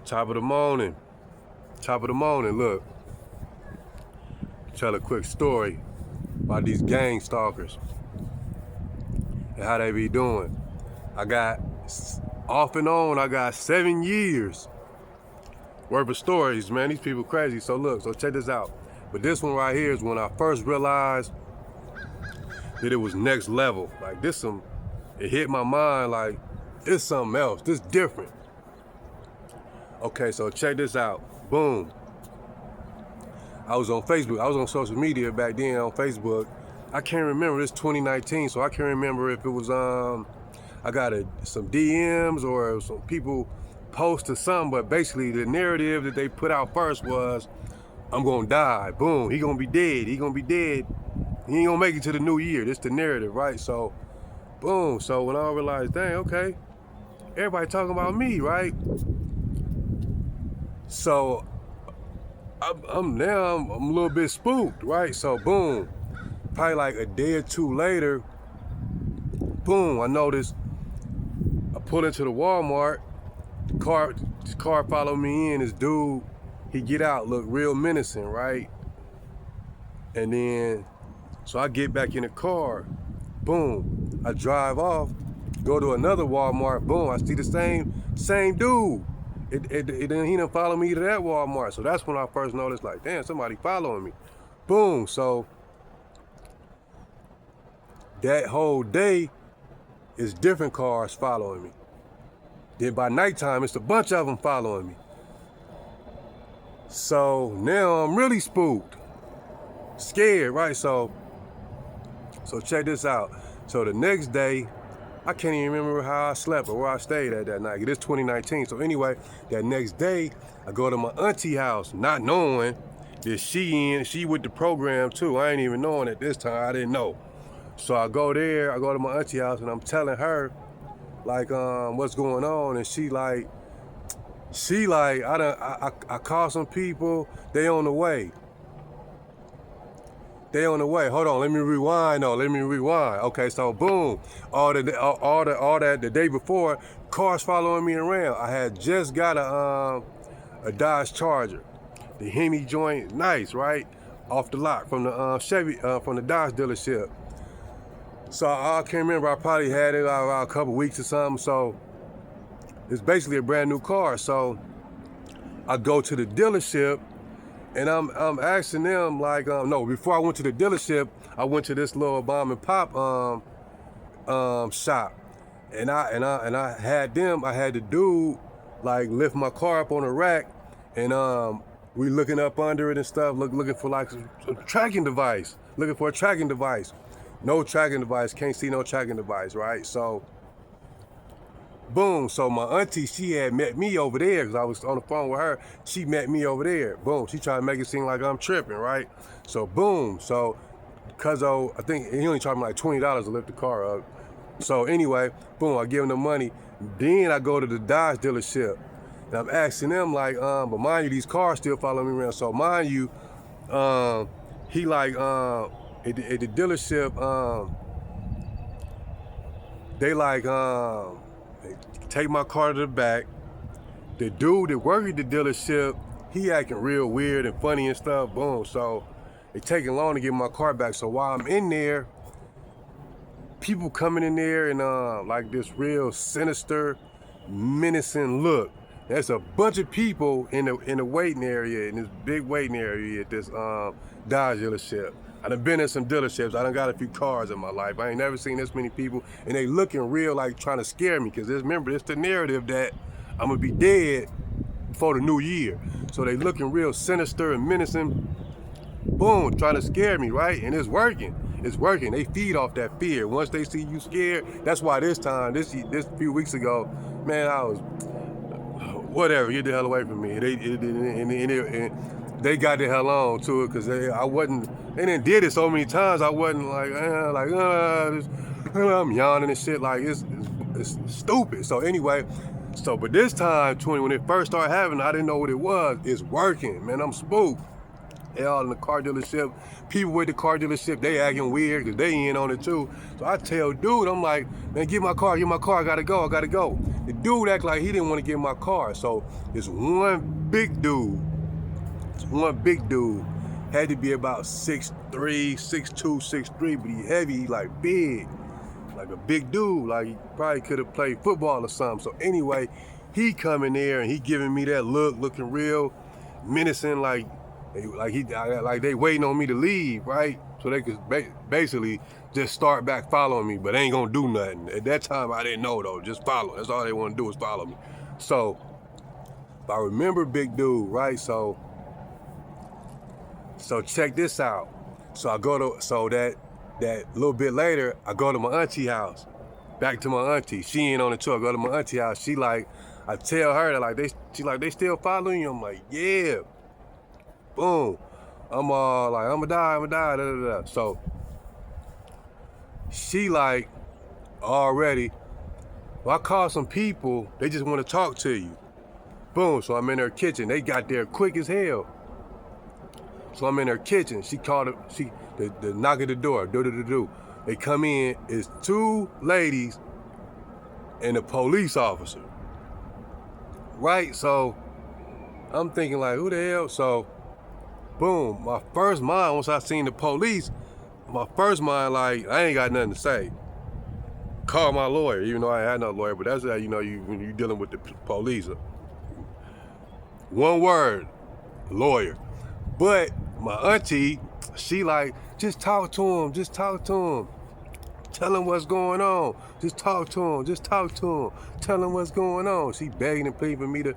Top of the morning. Top of the morning, look. Tell a quick story about these gang stalkers and how they be doing. I got, off and on, I got 7 years worth of stories, man. These people crazy. So look, so check this out. But this one right here is when I first realized that it was next level. Like it hit my mind like, it's something else, this different. Okay, so check this out. Boom. I was on Facebook. I was on social media back then on Facebook. I can't remember. It's 2019, so I can't remember if it was I got some DMs or some people posted something. But basically, the narrative that they put out first was, "I'm gonna die. Boom. He gonna be dead. He gonna be dead. He ain't gonna make it to the new year." That's the narrative, right? So, boom. So when I realized, dang, okay, everybody talking about me, right? So I'm a little bit spooked, right? So boom, probably like a day or two later, boom, I noticed I pulled into the Walmart, this car followed me in, this dude, he get out, look real menacing, right? And then, so I get back in the car, boom, I drive off, go to another Walmart, boom, I see the same dude. He didn't follow me to that Walmart. So that's when I first noticed, like, damn, somebody following me. Boom. So that whole day is different cars following me. Then by nighttime, it's a bunch of them following me. So now I'm really spooked, scared, right? So check this out. So the next day, I can't even remember how I slept or where I stayed at that night. It is 2019. So anyway, that next day, I go to my auntie house, not knowing that she with the program too. I ain't even knowing at this time. I didn't know. So I go there, I go to my auntie house and I'm telling her, like, what's going on. And she like, I called some people, they on the way. They on the way. Hold on, let me rewind. Okay, so boom, all that the day before, cars following me around. I had just got a Dodge Charger, the Hemi joint, nice, right, off the lot from the Chevy, from the Dodge dealership. So I can't remember. I probably had it a couple weeks or something. So it's basically a brand new car. So I go to the dealership. And I'm asking them, like, no, before I went to the dealership, I went to this little mom and pop shop. And I had the dude like lift my car up on a rack, and we looking up under it and stuff, looking for like a tracking device. Looking for a tracking device. No tracking device, can't see no tracking device, right? So boom, so my auntie, she had met me over there because I was on the phone with her. She met me over there. Boom, she tried to make it seem like I'm tripping, right? So boom, so cuzzo, I think he only charged me like $20 to lift the car up. So anyway, boom, I give him the money. Then I go to the Dodge dealership and I'm asking them like, but mind you, these cars still follow me around. So mind you, he like, at the dealership, they like, take my car to the back. The dude that worked at the dealership, he acting real weird and funny and stuff. Boom. So it taking long to get my car back. So while I'm in there, people coming in there and like this real sinister, menacing look. There's a bunch of people in the waiting area, in this big waiting area at this Dodge dealership. I done been in some dealerships. I done got a few cars in my life. I ain't never seen this many people, and they looking real like trying to scare me, because remember, it's the narrative that I'm gonna be dead before the new year. So they looking real sinister and menacing, boom, trying to scare me, right? And it's working. It's working. They feed off that fear. Once they see you scared, that's why this few weeks ago, man, I was, whatever, get the hell away from me. They got the hell on to it, because they done did it so many times, I wasn't like, I'm yawning and shit, like, it's stupid. So anyway, but this time, when it first started happening, I didn't know what it was. It's working, man, I'm spooked. They all in the car dealership. People with the car dealership, they acting weird because they in on it too. So I tell dude, I'm like, man, get my car, I gotta go. The dude act like he didn't want to get my car. So this one big dude, had to be about 6'3", 6'2", 6'3", but he heavy, he like big. Like a big dude, like he probably could have played football or something. So anyway, he coming there and he giving me that look, looking real menacing, like they waiting on me to leave, right? So they could basically just start back following me, but ain't gonna do nothing. At that time, I didn't know though. Just follow. That's all they want to do is follow me. So if I remember big dude, right? So check this out. So I go to that little bit later, I go to my auntie house. Back to my auntie. She ain't on the tour. I go to my auntie house. She like, I tell her that like they still following you. I'm like, yeah. Boom. I'm all like, I'ma die. Da, da, da. So she like, already, well, I call some people, they just want to talk to you. Boom. So I'm in her kitchen. They got there quick as hell. So I'm in her kitchen. She called the knock at the door. Do. They come in. It's two ladies and a police officer. Right? So I'm thinking like, who the hell? So boom. My first mind, once I seen the police, like, I ain't got nothing to say. Call my lawyer, even though I had no lawyer, but that's how you know when you're dealing with the police. One word, lawyer. But my auntie, she like, just talk to him. Tell him what's going on. Just talk to him. Tell him what's going on. She begging and pleading for me to,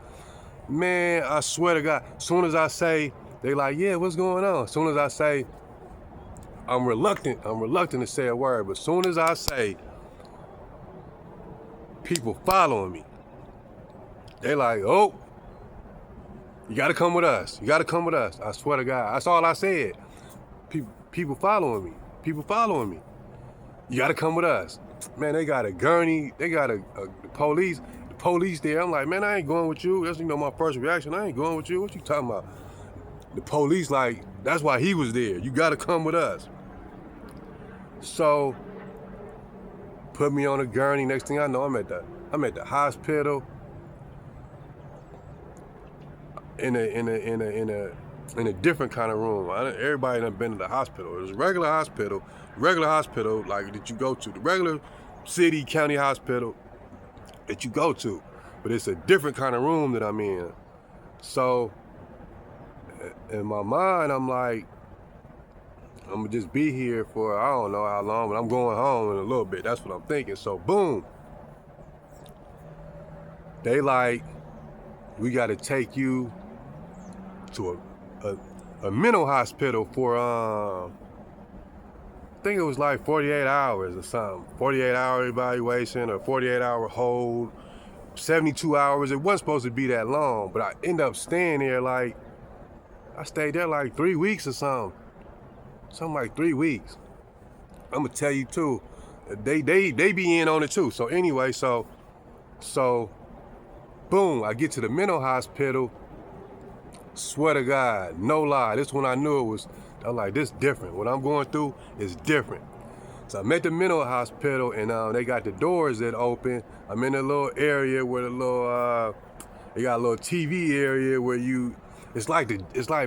man, I swear to God, as soon as I say, they like, yeah, what's going on? As soon as I say, I'm reluctant to say a word, but as soon as I say, people following me, they like, oh, you gotta come with us. I swear to God, that's all I said. People following me. You gotta come with us. Man, they got a gurney. They got the police there. I'm like, man, I ain't going with you. That's my first reaction. I ain't going with you. What you talking about? The police like, that's why he was there. You gotta come with us. So put me on a gurney. Next thing I know, I'm at the hospital. In a different kind of room. Everybody done been to the hospital. It was a regular hospital like that you go to, the regular city, county hospital that you go to, but it's a different kind of room that I'm in. So in my mind, I'm like, I'm gonna just be here for I don't know how long, but I'm going home in a little bit. That's what I'm thinking. So boom, they like, we gotta take you to a mental hospital for I think it was like 48 hours or something. 48-hour evaluation or 48-hour hold, 72 hours. It wasn't supposed to be that long, but I ended up staying there I stayed there like 3 weeks or something. Something like 3 weeks. I'm gonna tell you too, they be in on it too. So anyway, so boom, I get to the mental hospital. Swear to God, no lie, this when I knew it was, I'm like, this different. What I'm going through is different. So I'm at the mental hospital and they got the doors that open. I'm in a little area where they got a little TV area where it's like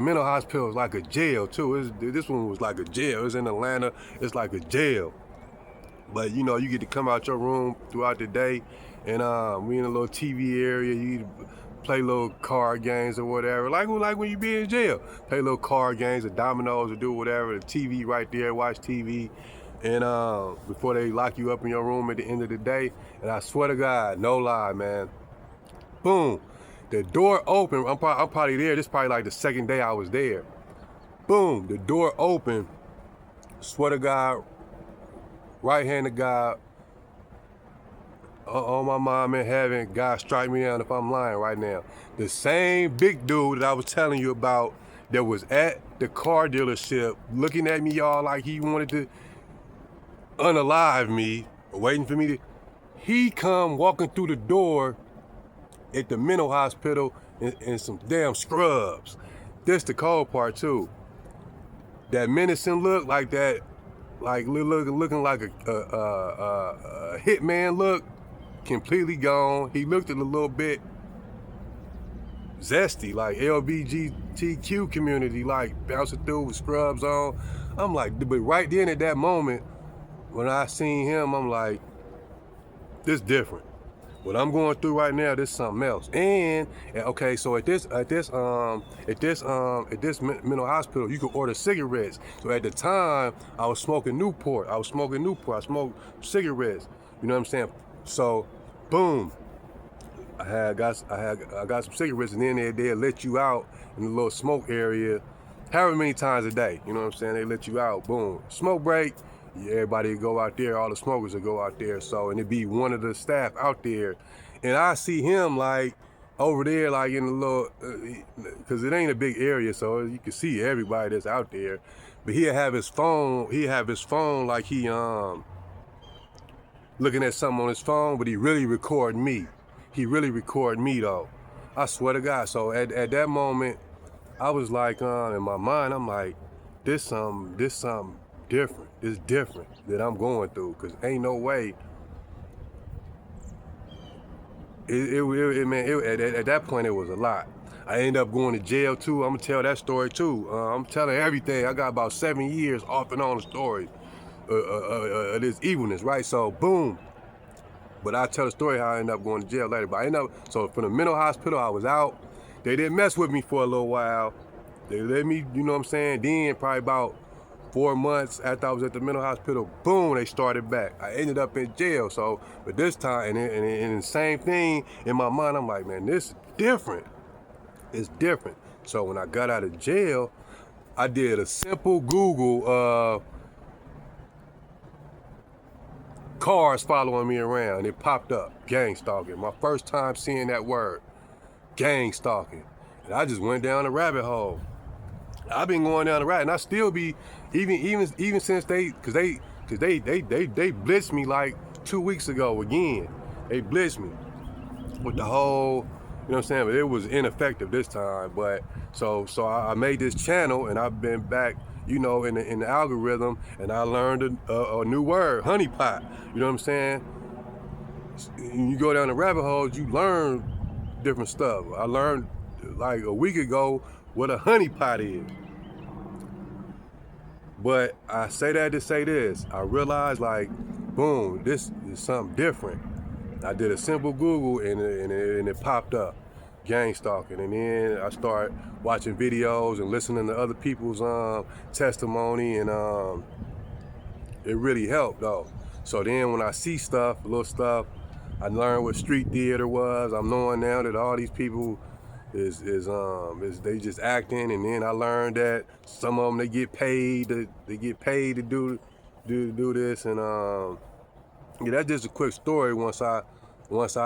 mental hospital is like a jail too. This one was like a jail. It's in Atlanta. It's like a jail. But you get to come out your room throughout the day, and we in a little TV area. You play little card games or whatever, like when you be in jail. Play little card games or dominoes or do whatever. The TV right there, watch TV, and before they lock you up in your room at the end of the day. And I swear to God, no lie, man. Boom, the door open. I'm probably there. This is probably like the second day I was there. Boom, the door open. Swear to God, right hand of God, on my mom in heaven, God strike me down if I'm lying right now. The same big dude that I was telling you about that was at the car dealership looking at me, y'all, like he wanted to unalive me, waiting for me to, he come walking through the door at the mental hospital in some damn scrubs. This the cold part too. that menacing look, like that, like looking like a hitman look, completely gone. He looked a little bit zesty, like LGBTQ community, like bouncing through with scrubs on. I'm like, but right then at that moment, when I seen him, I'm like, this different. What I'm going through right now, this is something else. And okay, so at this mental hospital, you could order cigarettes. So at the time, I was smoking Newport. I smoked cigarettes. You know what I'm saying? So, boom. I got some cigarettes, and then they'll let you out in the little smoke area, however many times a day. You know what I'm saying? They let you out. Boom. Smoke break. Everybody go out there. All the smokers will go out there. So, and it'd be one of the staff out there, and I see him like over there, like in the little, because it ain't a big area, so you can see everybody that's out there. But he'll have his phone. Like he looking at something on his phone, but he really recording me. He really recorded me though. I swear to God. So at that moment, I was like, in my mind, I'm like, this something different. It's different that I'm going through, cause ain't no way. At that point, it was a lot. I ended up going to jail too. I'm gonna tell that story too. I'm telling everything. I got about 7 years off and on the story of this evilness, right? So boom. But I'll tell the story how I ended up going to jail later. But I ended up, so from the mental hospital, I was out. They didn't mess with me for a little while. They let me, you know what I'm saying? Then probably about 4 months after I was at the mental hospital, boom, they started back. I ended up in jail. So, but this time, and the same thing in my mind, I'm like, man, this is different. It's different. So when I got out of jail, I did a simple Google, cars following me around. It popped up, gang stalking. My first time seeing that word, gang stalking. And I just went down a rabbit hole. I've been going down the rabbit, and I still be, even since they blitzed me like 2 weeks ago again. They blitzed me with the whole, you know what I'm saying? But it was ineffective this time. But so I made this channel, and I've been back, you know, in the algorithm, and I learned a new word, honeypot. You know what I'm saying? You go down the rabbit holes, you learn different stuff. I learned like a week ago what a honeypot is. But I say that to say this. I realized, like, boom, this is something different. I did a simple Google, and it popped up, gang stalking. And then I start watching videos and listening to other people's testimony, and it really helped though. So then when I see stuff, little stuff, I learned what street theater was. I'm knowing now that all these people is they just acting, and then I learned that some of them they get paid to do this, and yeah, that's just a quick story. Once I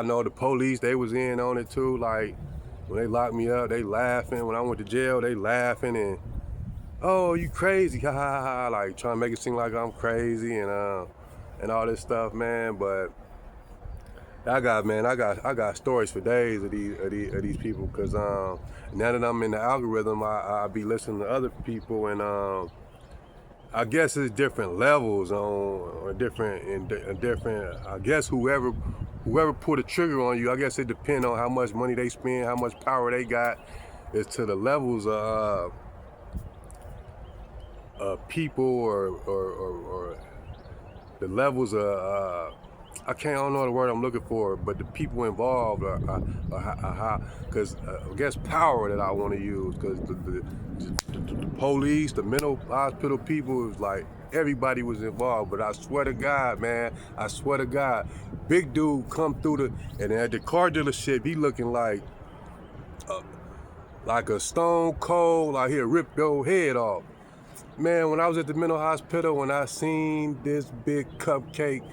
know the police, they was in on it too. Like when they locked me up, they laughing. When I went to jail, they laughing, and oh, you crazy, ha ha ha, like trying to make it seem like I'm crazy, and all this stuff, man. But I got stories for days of these people, because now that I'm in the algorithm, I be listening to other people, and I guess it's different levels or different. I guess whoever put a trigger on you, I guess it depends on how much money they spend, how much power they got, as to the levels of people or the levels of I don't know the word I'm looking for, but the people involved are because I guess power that I want to use, because the police, the mental hospital people, was like everybody was involved. But I swear to God, man, big dude come through and at the car dealership, he looking like a stone cold, like he'll rip your head off. Man, when I was at the mental hospital, when I seen this big cupcake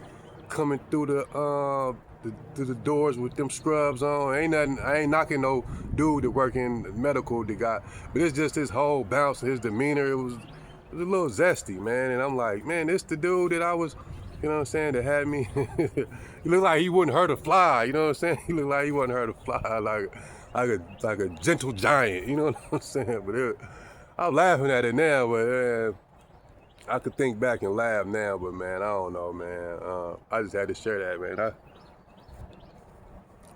coming through the doors with them scrubs on, ain't nothing. I ain't knocking no dude that work in medical that got, but it's just his whole bounce, his demeanor. It was a little zesty, man. And I'm like, man, this the dude that I was, you know what I'm saying, that had me. He looked like he wouldn't hurt a fly. You know what I'm saying? He looked like he wouldn't hurt a fly, like a gentle giant. You know what I'm saying? But I'm laughing at it now, but I could think back and laugh now, but man, I don't know, man. I just had to share that, man. I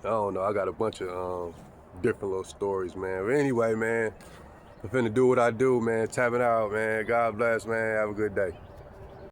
don't know. I got a bunch of different little stories, man. But anyway, man, I'm finna do what I do, man. Tapping out, man. God bless, man. Have a good day.